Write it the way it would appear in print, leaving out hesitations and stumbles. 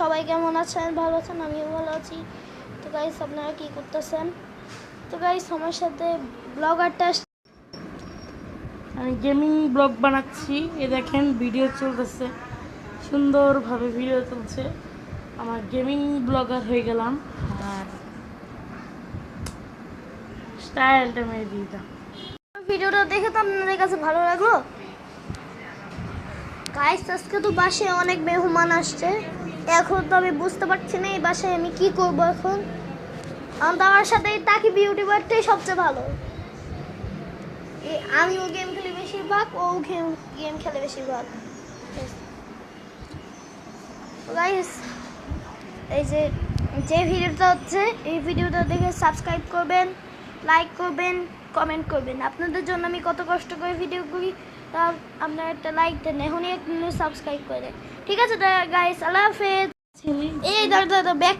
সবাই কেমন আছেন? ভালো আছেন? আমিও ভালো আছি। তো গাইস আপনারা কি করতেছেন? তো গাইস আমার সাথে ব্লগারটা আমি গেমিং ব্লগ বানাচ্ছি। এ দেখেন ভিডিও চলতেছে, সুন্দরভাবে ভিডিও চলছে। আমার গেমিং ব্লগার হয়ে গেলাম। আর স্টাইলটা মেরে দিলাম। ভিডিওটা দেখে তো আপনাদের কাছে ভালো লাগলো। গাইস আজকে তো বাসায় অনেক মেহমান আসছে। এখন তো আমি বুঝতে পারছি না এই বাসায় আমি কি করব এখন। আমার সাথে এই তাকি বিউটিবারটাই সবচেয়ে ভালো। আমিও গেম খেলি বেশিরভাগ, ও গেম খেলে বেশিরভাগ। গাইস এই যে ভিডিওটা হচ্ছে, এই ভিডিওটা দেখে সাবস্ক্রাইব করবেন, লাইক করবেন, কমেন্ট করবেন। আপনাদের জন্য আমি কত কষ্ট করে ভিডিও করি, তা আপনারা একটা লাইক দেন, এখনই একটা সাবস্ক্রাইব করে দেন। ঠিক আছে গাইস, আল্লাহ হাফেজ। এই দাঁড়া ব্যাক